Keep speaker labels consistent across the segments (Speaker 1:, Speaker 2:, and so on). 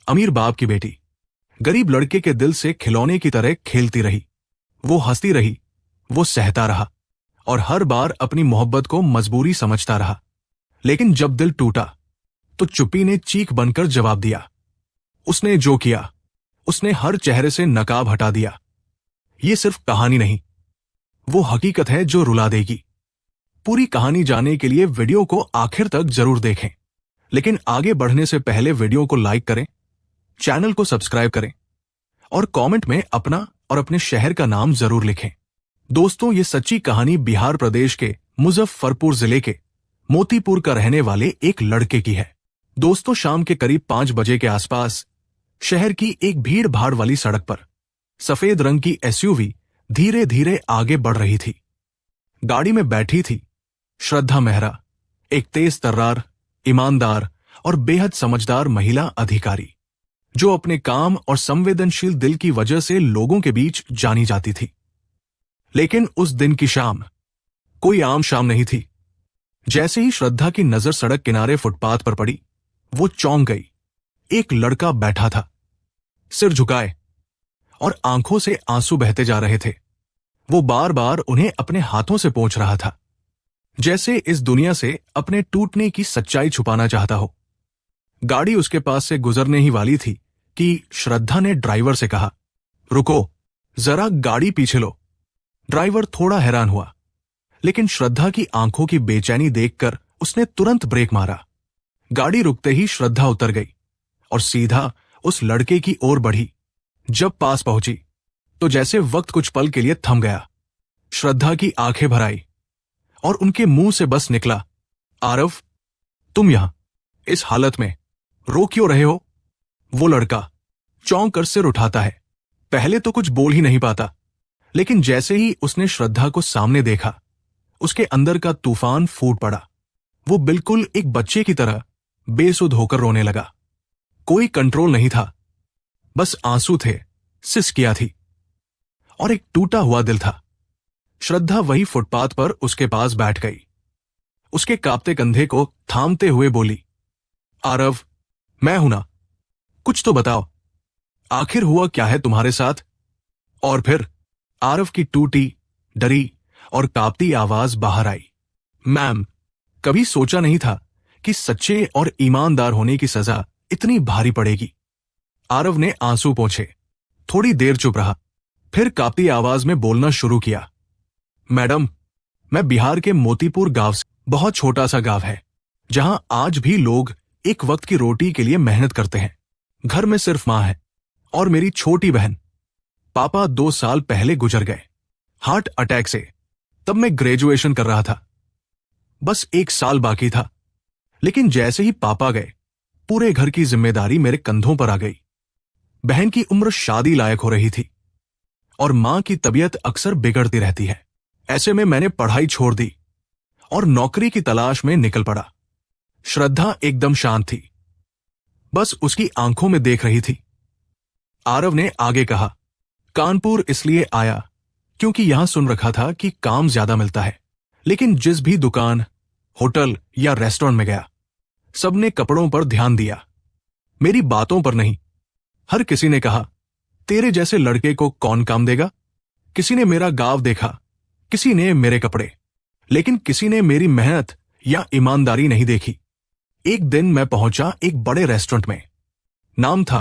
Speaker 1: अमीर बाप की बेटी गरीब लड़के के दिल से खिलौने की तरह खेलती रही। वो हंसती रही, वो सहता रहा और हर बार अपनी मोहब्बत को मजबूरी समझता रहा। लेकिन जब दिल टूटा तो चुप्पी ने चीख बनकर जवाब दिया। उसने जो किया, उसने हर चेहरे से नकाब हटा दिया। ये सिर्फ कहानी नहीं, वो हकीकत है जो रुला देगी। पूरी कहानी जानने के लिए वीडियो को आखिर तक जरूर देखें। लेकिन आगे बढ़ने से पहले वीडियो को लाइक करें, चैनल को सब्सक्राइब करें और कमेंट में अपना और अपने शहर का नाम जरूर लिखें। दोस्तों, ये सच्ची कहानी बिहार प्रदेश के मुजफ्फरपुर जिले के मोतीपुर का रहने वाले एक लड़के की है। दोस्तों, शाम के करीब 5 बजे के आसपास शहर की एक भीड़ भाड़ वाली सड़क पर सफेद रंग की एसयूवी धीरे धीरे आगे बढ़ रही थी। गाड़ी में बैठी थी श्रद्धा मेहरा, एक तेज तर्रार, ईमानदार और बेहद समझदार महिला अधिकारी, जो अपने काम और संवेदनशील दिल की वजह से लोगों के बीच जानी जाती थी। लेकिन उस दिन की शाम कोई आम शाम नहीं थी। जैसे ही श्रद्धा की नजर सड़क किनारे फुटपाथ पर पड़ी, वो चौंक गई। एक लड़का बैठा था, सिर झुकाए और आंखों से आंसू बहते जा रहे थे। वो बार बार उन्हें अपने हाथों से पोंछ रहा था, जैसे इस दुनिया से अपने टूटने की सच्चाई छुपाना चाहता हो। गाड़ी उसके पास से गुजरने ही वाली थी कि श्रद्धा ने ड्राइवर से कहा, रुको, जरा गाड़ी पीछे लो। ड्राइवर थोड़ा हैरान हुआ, लेकिन श्रद्धा की आंखों की बेचैनी देखकर उसने तुरंत ब्रेक मारा। गाड़ी रुकते ही श्रद्धा उतर गई और सीधा उस लड़के की ओर बढ़ी। जब पास पहुंची तो जैसे वक्त कुछ पल के लिए थम गया। श्रद्धा की आंखें भर आई और उनके मुंह से बस निकला, आरव, तुम यहां इस हालत में रो क्यों रहे हो? वो लड़का चौंक कर सिर उठाता है। पहले तो कुछ बोल ही नहीं पाता, लेकिन जैसे ही उसने श्रद्धा को सामने देखा, उसके अंदर का तूफान फूट पड़ा। वो बिल्कुल एक बच्चे की तरह बेसुध होकर रोने लगा। कोई कंट्रोल नहीं था, बस आंसू थे, सिसकियां थी और एक टूटा हुआ दिल था। श्रद्धा वही फुटपाथ पर उसके पास बैठ गई। उसके कांपते कंधे को थामते हुए बोली, आरव, मैं हूं ना, कुछ तो बताओ, आखिर हुआ क्या है तुम्हारे साथ? और फिर आरव की टूटी, डरी और कांपती आवाज बाहर आई, मैम, कभी सोचा नहीं था कि सच्चे और ईमानदार होने की सजा इतनी भारी पड़ेगी। आरव ने आंसू पोंछे, थोड़ी देर चुप रहा, फिर कांपती आवाज में बोलना शुरू किया, मैडम, मैं बिहार के मोतीपुर गांव से, बहुत छोटा सा गांव है जहां आज भी लोग एक वक्त की रोटी के लिए मेहनत करते हैं। घर में सिर्फ मां है और मेरी छोटी बहन। पापा 2 साल पहले गुजर गए, हार्ट अटैक से। तब मैं ग्रेजुएशन कर रहा था, बस 1 साल बाकी था। लेकिन जैसे ही पापा गए, पूरे घर की जिम्मेदारी मेरे कंधों पर आ गई। बहन की उम्र शादी लायक हो रही थी और मां की तबीयत अक्सर बिगड़ती रहती है। ऐसे में मैंने पढ़ाई छोड़ दी और नौकरी की तलाश में निकल पड़ा। श्रद्धा एकदम शांत थी, बस उसकी आंखों में देख रही थी। आरव ने आगे कहा, कानपुर इसलिए आया क्योंकि यहां सुन रखा था कि काम ज्यादा मिलता है। लेकिन जिस भी दुकान, होटल या रेस्टोरेंट में गया, सबने कपड़ों पर ध्यान दिया, मेरी बातों पर नहीं। हर किसी ने कहा, तेरे जैसे लड़के को कौन काम देगा? किसी ने मेरा गांव देखा, किसी ने मेरे कपड़े, लेकिन किसी ने मेरी मेहनत या ईमानदारी नहीं देखी। एक दिन मैं पहुंचा एक बड़े रेस्टोरेंट में, नाम था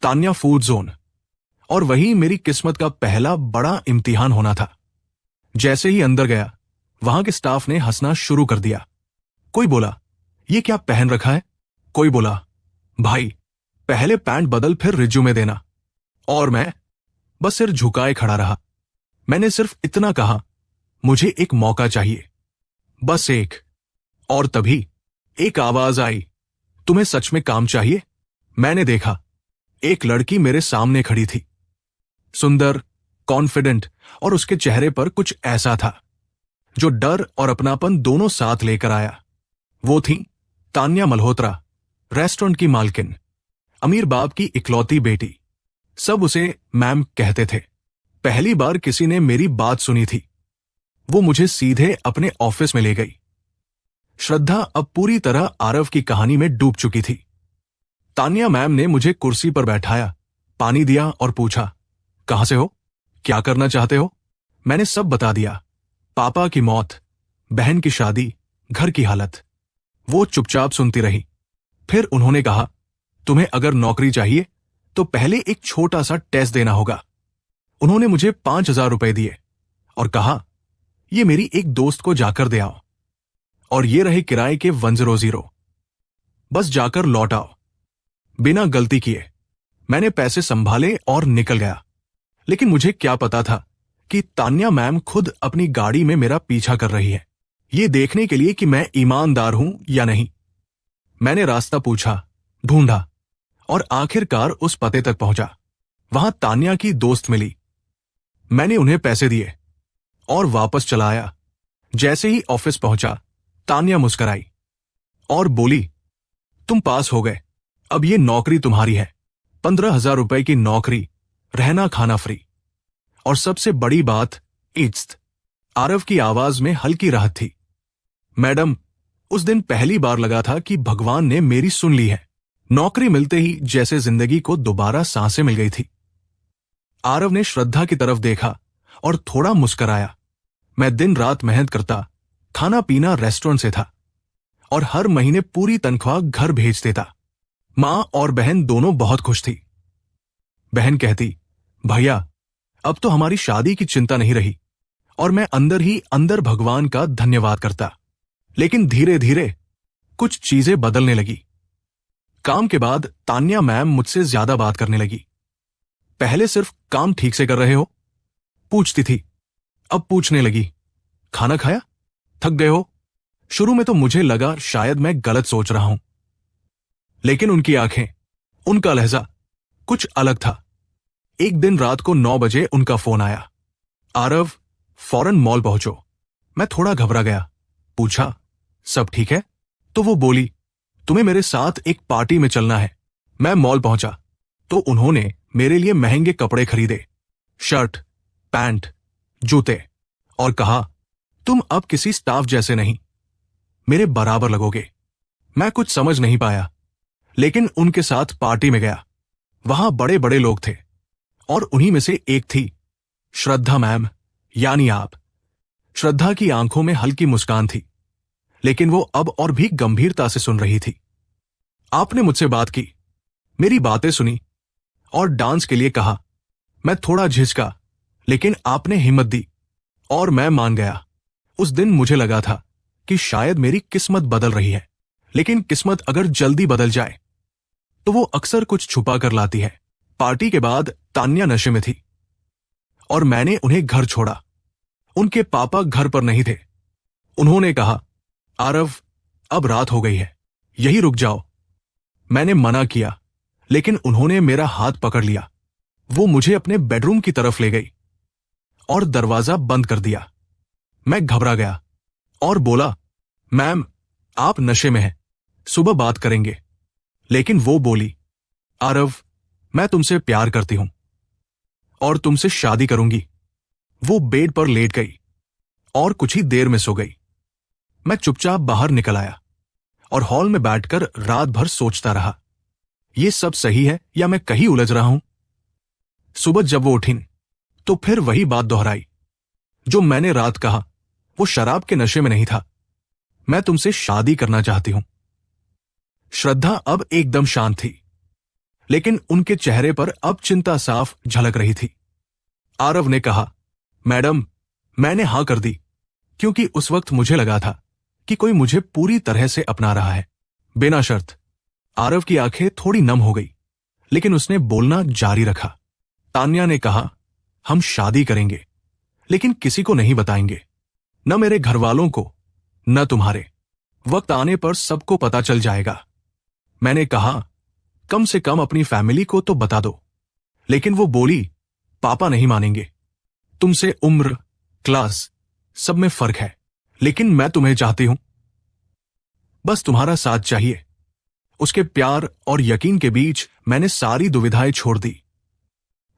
Speaker 1: तान्या फूड जोन, और वही मेरी किस्मत का पहला बड़ा इम्तिहान होना था। जैसे ही अंदर गया, वहां के स्टाफ ने हंसना शुरू कर दिया। कोई बोला, ये क्या पहन रखा है? कोई बोला, भाई पहले पैंट बदल फिर रिज्यूमे देना। और मैं बस सिर झुकाए खड़ा रहा। मैंने सिर्फ इतना कहा, मुझे एक मौका चाहिए, बस एक। और तभी एक आवाज आई, तुम्हें सच में काम चाहिए? मैंने देखा, एक लड़की मेरे सामने खड़ी थी, सुंदर, कॉन्फिडेंट, और उसके चेहरे पर कुछ ऐसा था जो डर और अपनापन दोनों साथ लेकर आया। वो थी तान्या मल्होत्रा, रेस्टोरेंट की मालकिन, अमीर बाप की इकलौती बेटी। सब उसे मैम कहते थे। पहली बार किसी ने मेरी बात सुनी थी। वो मुझे सीधे अपने ऑफिस में ले गई। श्रद्धा अब पूरी तरह आरव की कहानी में डूब चुकी थी। तान्या मैम ने मुझे कुर्सी पर बैठाया, पानी दिया और पूछा, कहां से हो, क्या करना चाहते हो? मैंने सब बता दिया, पापा की मौत, बहन की शादी, घर की हालत। वो चुपचाप सुनती रही। फिर उन्होंने कहा, तुम्हें अगर नौकरी चाहिए तो पहले एक छोटा सा टेस्ट देना होगा। उन्होंने मुझे 5,000 रुपए दिए और कहा, ये मेरी एक दोस्त को जाकर दे आओ, और ये रहे किराए के 100। बस जाकर लौट आओ। बिना गलती किए मैंने पैसे संभाले और निकल गया। लेकिन मुझे क्या पता था कि तान्या मैम खुद अपनी गाड़ी में मेरा पीछा कर रही है, ये देखने के लिए कि मैं ईमानदार हूं या नहीं। मैंने रास्ता पूछा, ढूंढा और आखिरकार उस पते तक पहुंचा। वहां तान्या की दोस्त मिली। मैंने उन्हें पैसे दिए और वापस चला आया। जैसे ही ऑफिस पहुंचा, तान्या मुस्कुराई और बोली, तुम पास हो गए, अब ये नौकरी तुम्हारी है। 15,000 रुपए की नौकरी, रहना खाना फ्री, और सबसे बड़ी बात, इज्जत। आरव की आवाज में हल्की राहत थी। मैडम, उस दिन पहली बार लगा था कि भगवान ने मेरी सुन ली है। नौकरी मिलते ही जैसे जिंदगी को दोबारा सांसें मिल गई थी। आरव ने श्रद्धा की तरफ देखा और थोड़ा मुस्कुराया। मैं दिन रात मेहनत करता, खाना पीना रेस्टोरेंट से था और हर महीने पूरी तनख्वाह घर भेज देता। मां और बहन दोनों बहुत खुश थी। बहन कहती, भैया अब तो हमारी शादी की चिंता नहीं रही, और मैं अंदर ही अंदर भगवान का धन्यवाद करता। लेकिन धीरे धीरे कुछ चीजें बदलने लगी। काम के बाद तान्या मैम मुझसे ज्यादा बात करने लगी। पहले सिर्फ काम ठीक से कर रहे हो पूछती थी, अब पूछने लगी, खाना खाया, थक गए हो? शुरू में तो मुझे लगा शायद मैं गलत सोच रहा हूं, लेकिन उनकी आंखें, उनका लहजा कुछ अलग था। एक दिन रात को 9 बजे उनका फोन आया, आरव फौरन मॉल पहुंचो। मैं थोड़ा घबरा गया, पूछा, सब ठीक है? तो वो बोली, तुम्हें मेरे साथ एक पार्टी में चलना है। मैं मॉल पहुंचा तो उन्होंने मेरे लिए महंगे कपड़े खरीदे, शर्ट, पैंट, जूते, और कहा, तुम अब किसी स्टाफ जैसे नहीं, मेरे बराबर लगोगे। मैं कुछ समझ नहीं पाया, लेकिन उनके साथ पार्टी में गया। वहां बड़े बड़े लोग थे और उन्हीं में से एक थी श्रद्धा मैम, यानी आप। श्रद्धा की आंखों में हल्की मुस्कान थी, लेकिन वो अब और भी गंभीरता से सुन रही थी। आपने मुझसे बात की, मेरी बातें सुनी और डांस के लिए कहा। मैं थोड़ा झिझका, लेकिन आपने हिम्मत दी और मैं मान गया। उस दिन मुझे लगा था कि शायद मेरी किस्मत बदल रही है, लेकिन किस्मत अगर जल्दी बदल जाए तो वो अक्सर कुछ छुपा कर लाती है। पार्टी के बाद तान्या नशे में थी और मैंने उन्हें घर छोड़ा। उनके पापा घर पर नहीं थे। उन्होंने कहा, आरव अब रात हो गई है, यही रुक जाओ। मैंने मना किया, लेकिन उन्होंने मेरा हाथ पकड़ लिया। वो मुझे अपने बेडरूम की तरफ ले गई और दरवाजा बंद कर दिया। मैं घबरा गया और बोला, मैम आप नशे में हैं, सुबह बात करेंगे। लेकिन वो बोली, आरव मैं तुमसे प्यार करती हूं और तुमसे शादी करूंगी। वो बेड पर लेट गई और कुछ ही देर में सो गई। मैं चुपचाप बाहर निकल आया और हॉल में बैठकर रात भर सोचता रहा, ये सब सही है या मैं कहीं उलझ रहा हूं। सुबह जब वो उठी तो फिर वही बात दोहराई। जो मैंने रात कहा वो शराब के नशे में नहीं था। मैं तुमसे शादी करना चाहती हूं। श्रद्धा अब एकदम शांत थी, लेकिन उनके चेहरे पर अब चिंता साफ झलक रही थी। आरव ने कहा, मैडम मैंने हां कर दी क्योंकि उस वक्त मुझे लगा था कि कोई मुझे पूरी तरह से अपना रहा है, बिना शर्त। आरव की आंखें थोड़ी नम हो गई, लेकिन उसने बोलना जारी रखा। तान्या ने कहा, हम शादी करेंगे, लेकिन किसी को नहीं बताएंगे, न मेरे घर वालों को, न तुम्हारे। वक्त आने पर सबको पता चल जाएगा। मैंने कहा, कम से कम अपनी फैमिली को तो बता दो। लेकिन वो बोली, पापा नहीं मानेंगे। तुमसे उम्र, क्लास सब में फर्क है, लेकिन मैं तुम्हें चाहती हूं। बस तुम्हारा साथ चाहिए। उसके प्यार और यकीन के बीच मैंने सारी दुविधाएं छोड़ दी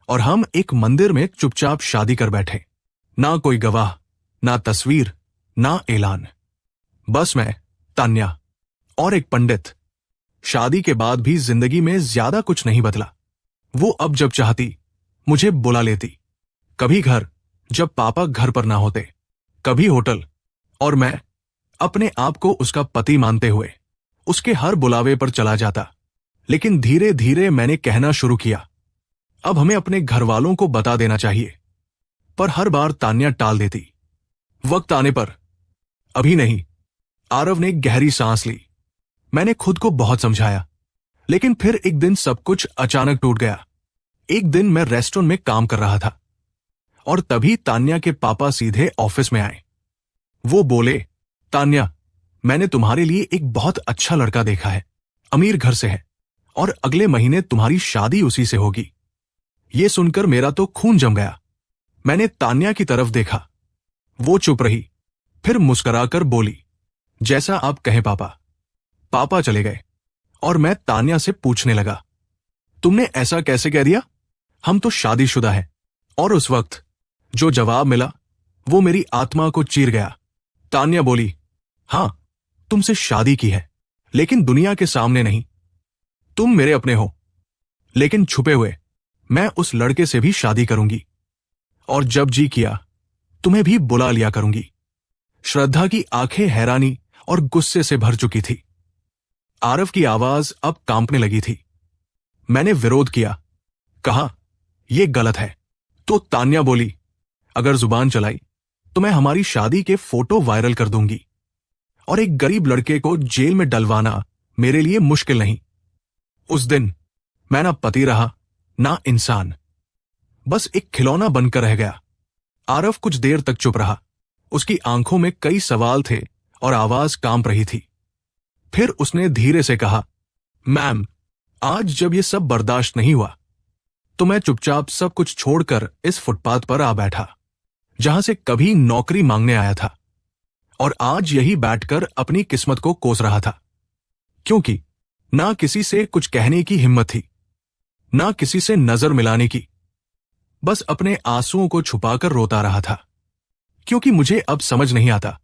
Speaker 1: और हम एक मंदिर में चुपचाप शादी कर बैठे। ना कोई गवाह, ना तस्वीर, ना ऐलान। बस मैं, तान्या और एक पंडित। शादी के बाद भी जिंदगी में ज्यादा कुछ नहीं बदला। वो अब जब चाहती मुझे बुला लेती, कभी घर जब पापा घर पर ना होते, कभी होटल, और मैं अपने आप को उसका पति मानते हुए उसके हर बुलावे पर चला जाता। लेकिन धीरे धीरे मैंने कहना शुरू किया, अब हमें अपने घर वालों को बता देना चाहिए। पर हर बार तान्या टाल देती। वक्त आने पर, अभी नहीं, आरव ने गहरी सांस ली। मैंने खुद को बहुत समझाया, लेकिन फिर एक दिन सब कुछ अचानक टूट गया। एक दिन मैं रेस्टोरेंट में काम कर रहा था और तभी तान्या के पापा सीधे ऑफिस में आए। वो बोले, तान्या, मैंने तुम्हारे लिए एक बहुत अच्छा लड़का देखा है, अमीर घर से है और अगले महीने तुम्हारी शादी उसी से होगी। ये सुनकर मेरा तो खून जम गया। मैंने तान्या की तरफ देखा, वो चुप रही, फिर मुस्कुराकर बोली, जैसा आप कहें पापा। पापा चले गए और मैं तान्या से पूछने लगा, तुमने ऐसा कैसे कह दिया? हम तो शादीशुदा हैं। और उस वक्त जो जवाब मिला वो मेरी आत्मा को चीर गया। तान्या बोली, हां, तुमसे शादी की है, लेकिन दुनिया के सामने नहीं। तुम मेरे अपने हो, लेकिन छुपे हुए मैं उस लड़के से भी शादी करूंगी और जब जी किया तुम्हें भी बुला लिया करूंगी। श्रद्धा की आंखें हैरानी और गुस्से से भर चुकी थी। आरव की आवाज अब कांपने लगी थी। मैंने विरोध किया, कहा, यह गलत है। तो तान्या बोली, अगर जुबान चलाई तो मैं हमारी शादी के फोटो वायरल कर दूंगी और एक गरीब लड़के को जेल में डलवाना मेरे लिए मुश्किल नहीं। उस दिन मैं ना पति रहा ना इंसान, बस एक खिलौना बनकर रह गया। आरव कुछ देर तक चुप रहा। उसकी आंखों में कई सवाल थे और आवाज कांप रही थी। फिर उसने धीरे से कहा, मैम, आज जब ये सब बर्दाश्त नहीं हुआ तो मैं चुपचाप सब कुछ छोड़कर इस फुटपाथ पर आ बैठा, जहां से कभी नौकरी मांगने आया था और आज यही बैठकर अपनी किस्मत को कोस रहा था। क्योंकि ना किसी से कुछ कहने की हिम्मत थी, ना किसी से नजर मिलाने की, बस अपने आंसुओं को छुपाकर रोता रहा था। क्योंकि मुझे अब समझ नहीं आता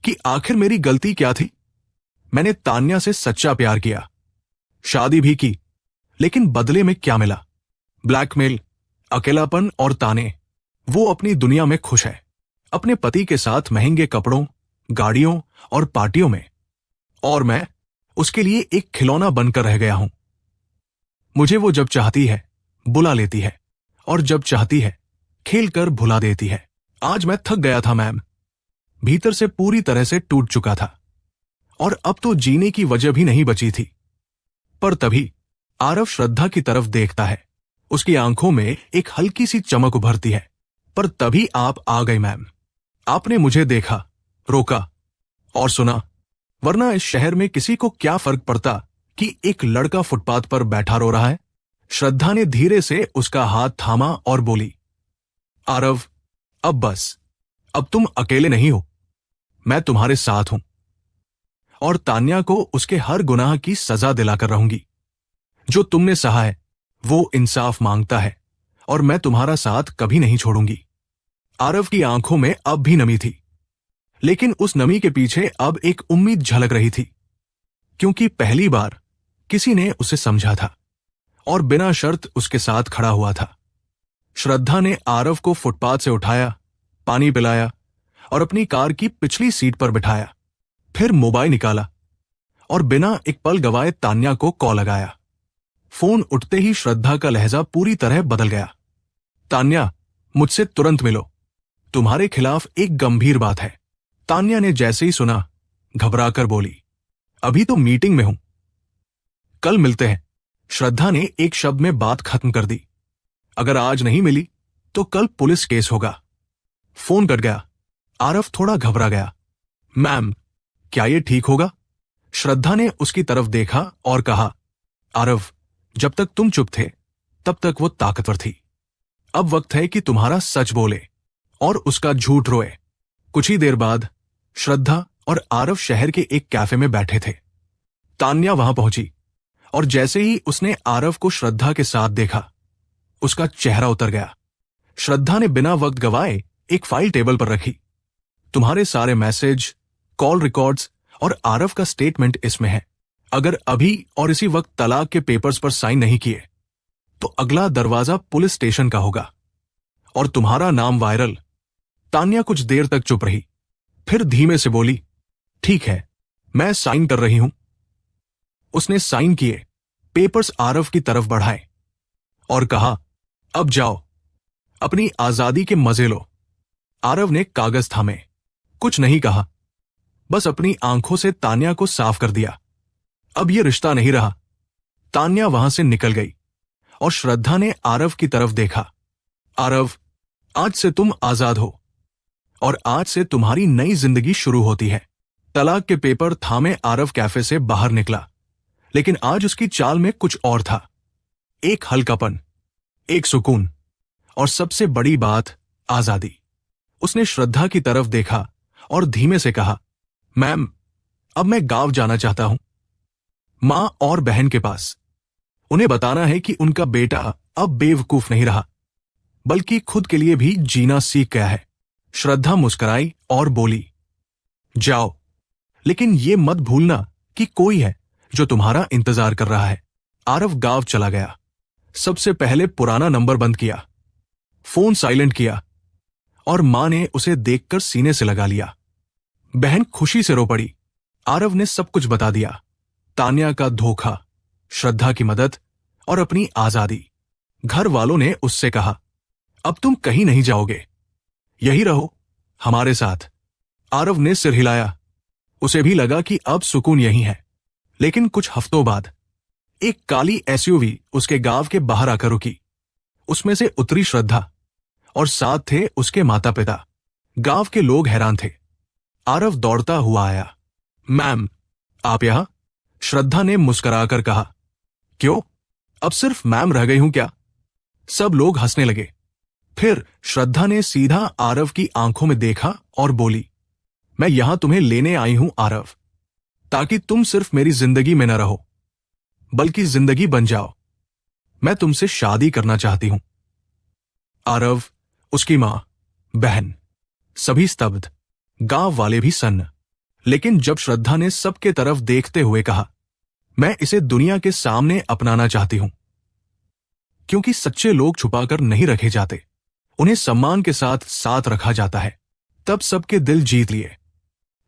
Speaker 1: कि आखिर मेरी गलती क्या थी। मैंने तान्या से सच्चा प्यार किया, शादी भी की, लेकिन बदले में क्या मिला? ब्लैकमेल, अकेलापन और ताने। वो अपनी दुनिया में खुश है, अपने पति के साथ महंगे कपड़ों, गाड़ियों और पार्टियों में, और मैं उसके लिए एक खिलौना बनकर रह गया हूं। मुझे वो जब चाहती है बुला लेती है और जब चाहती है खेलकर भुला देती है। आज मैं थक गया था मैम, भीतर से पूरी तरह से टूट चुका था और अब तो जीने की वजह भी नहीं बची थी। पर तभी आरव श्रद्धा की तरफ देखता है। उसकी आंखों में एक हल्की सी चमक उभरती है। पर तभी आप आ गए मैम। आपने मुझे देखा, रोका और सुना, वरना इस शहर में किसी को क्या फर्क पड़ता कि एक लड़का फुटपाथ पर बैठा रो रहा है। श्रद्धा ने धीरे से उसका हाथ थामा और बोली, आरव, अब बस, अब तुम अकेले नहीं हो, मैं तुम्हारे साथ हूं और तान्या को उसके हर गुनाह की सजा दिलाकर रहूंगी। जो तुमने सहा है वो इंसाफ मांगता है और मैं तुम्हारा साथ कभी नहीं छोड़ूंगी। आरव की आंखों में अब भी नमी थी, लेकिन उस नमी के पीछे अब एक उम्मीद झलक रही थी, क्योंकि पहली बार किसी ने उसे समझा था और बिना शर्त उसके साथ खड़ा हुआ था। श्रद्धा ने आरव को फुटपाथ से उठाया, पानी पिलाया और अपनी कार की पिछली सीट पर बिठाया। फिर मोबाइल निकाला और बिना एक पल गवाए तान्या को कॉल लगाया। फोन उठते ही श्रद्धा का लहजा पूरी तरह बदल गया। तान्या, मुझसे तुरंत मिलो, तुम्हारे खिलाफ एक गंभीर बात है। तान्या ने जैसे ही सुना घबराकर बोली, अभी तो मीटिंग में हूं, कल मिलते हैं। श्रद्धा ने एक शब्द में बात खत्म कर दी। अगर आज नहीं मिली तो कल पुलिस केस होगा। फोन कट गया। आरव थोड़ा घबरा गया। मैम, क्या ये ठीक होगा? श्रद्धा ने उसकी तरफ देखा और कहा, आरव, जब तक तुम चुप थे तब तक वो ताकतवर थी। अब वक्त है कि तुम्हारा सच बोले और उसका झूठ रोए। कुछ ही देर बाद श्रद्धा और आरव शहर के एक कैफे में बैठे थे। तान्या वहां पहुंची और जैसे ही उसने आरव को श्रद्धा के साथ देखा, उसका चेहरा उतर गया। श्रद्धा ने बिना वक्त गवाए एक फाइल टेबल पर रखी। तुम्हारे सारे मैसेज, कॉल रिकॉर्ड्स और आरव का स्टेटमेंट इसमें है। अगर अभी और इसी वक्त तलाक के पेपर्स पर साइन नहीं किए तो अगला दरवाजा पुलिस स्टेशन का होगा और तुम्हारा नाम वायरल। तान्या कुछ देर तक चुप रही, फिर धीमे से बोली, ठीक है, मैं साइन कर रही हूं। उसने साइन किए, पेपर्स आरव की तरफ बढ़ाए और कहा, अब जाओ, अपनी आजादी के मजे लो। आरव ने कागज थामे, कुछ नहीं कहा, बस अपनी आंखों से तान्या को साफ कर दिया। अब यह रिश्ता नहीं रहा। तान्या वहां से निकल गई और श्रद्धा ने आरव की तरफ देखा। आरव, आज से तुम आजाद हो और आज से तुम्हारी नई जिंदगी शुरू होती है। तलाक के पेपर थामे आरव कैफे से बाहर निकला, लेकिन आज उसकी चाल में कुछ और था। एक हल्कापन, एक सुकून और सबसे बड़ी बात, आजादी। उसने श्रद्धा की तरफ देखा और धीमे से कहा, मैम, अब मैं गांव जाना चाहता हूं, मां और बहन के पास। उन्हें बताना है कि उनका बेटा अब बेवकूफ नहीं रहा, बल्कि खुद के लिए भी जीना सीख गया है। श्रद्धा मुस्कुराई और बोली, जाओ, लेकिन ये मत भूलना कि कोई है जो तुम्हारा इंतजार कर रहा है। आरव गांव चला गया। सबसे पहले पुराना नंबर बंद किया, फोन साइलेंट किया और मां ने उसे देखकर सीने से लगा लिया। बहन खुशी से रो पड़ी। आरव ने सब कुछ बता दिया, तान्या का धोखा, श्रद्धा की मदद और अपनी आजादी। घर वालों ने उससे कहा, अब तुम कहीं नहीं जाओगे, यही रहो हमारे साथ। आरव ने सिर हिलाया। उसे भी लगा कि अब सुकून यही है। लेकिन कुछ हफ्तों बाद एक काली एसयूवी उसके गांव के बाहर आकर रुकी। उसमें से उतरी श्रद्धा और साथ थे उसके माता पिता। गांव के लोग हैरान थे। आरव दौड़ता हुआ आया। मैम, आप यहां? श्रद्धा ने मुस्कुराकर कहा। क्यों, अब सिर्फ मैम रह गई हूं क्या? सब लोग हंसने लगे। फिर श्रद्धा ने सीधा आरव की आंखों में देखा और बोली, मैं यहां तुम्हें लेने आई हूं आरव, ताकि तुम सिर्फ मेरी जिंदगी में न रहो, बल्कि जिंदगी बन जाओ। मैं तुमसे शादी करना चाहती हूं। आरव, उसकी मां, बहन, सभी स्तब्ध, गांव वाले भी सन्न। लेकिन जब श्रद्धा ने सबके तरफ देखते हुए कहा, मैं इसे दुनिया के सामने अपनाना चाहती हूं, क्योंकि सच्चे लोग छुपाकर नहीं रखे जाते, उन्हें सम्मान के साथ साथ रखा जाता है, तब सबके दिल जीत लिए।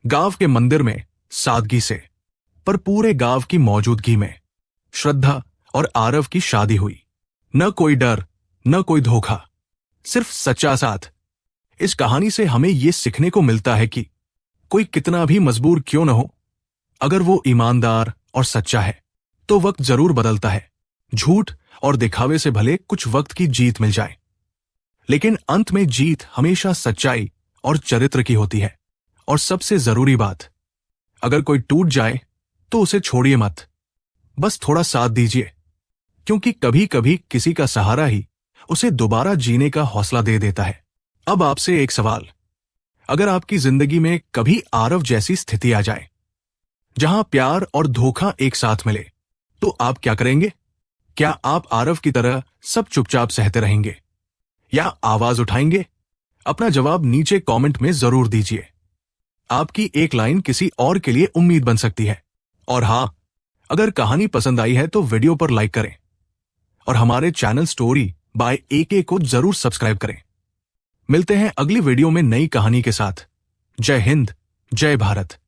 Speaker 1: गांव के मंदिर में सादगी से, पर पूरे गांव की मौजूदगी में श्रद्धा और आरव की शादी हुई। न कोई डर, न कोई धोखा, सिर्फ सच्चा साथ। इस कहानी से हमें यह सीखने को मिलता है कि कोई कितना भी मजबूर क्यों न हो, अगर वो ईमानदार और सच्चा है तो वक्त जरूर बदलता है। झूठ और दिखावे से भले कुछ वक्त की जीत मिल जाए, लेकिन अंत में जीत हमेशा सच्चाई और चरित्र की होती है। और सबसे जरूरी बात, अगर कोई टूट जाए तो उसे छोड़िए मत, बस थोड़ा साथ दीजिए, क्योंकि कभी कभी किसी का सहारा ही उसे दोबारा जीने का हौसला दे देता है। अब आपसे एक सवाल, अगर आपकी जिंदगी में कभी आरव जैसी स्थिति आ जाए, जहां प्यार और धोखा एक साथ मिले, तो आप क्या करेंगे? क्या आप आरव की तरह सब चुपचाप सहते रहेंगे या आवाज उठाएंगे? अपना जवाब नीचे कमेंट में जरूर दीजिए। आपकी एक लाइन किसी और के लिए उम्मीद बन सकती है। और हां, अगर कहानी पसंद आई है तो वीडियो पर लाइक करें और हमारे चैनल स्टोरी बाय AK को जरूर सब्सक्राइब करें। मिलते हैं अगली वीडियो में नई कहानी के साथ। जय हिंद, जय भारत।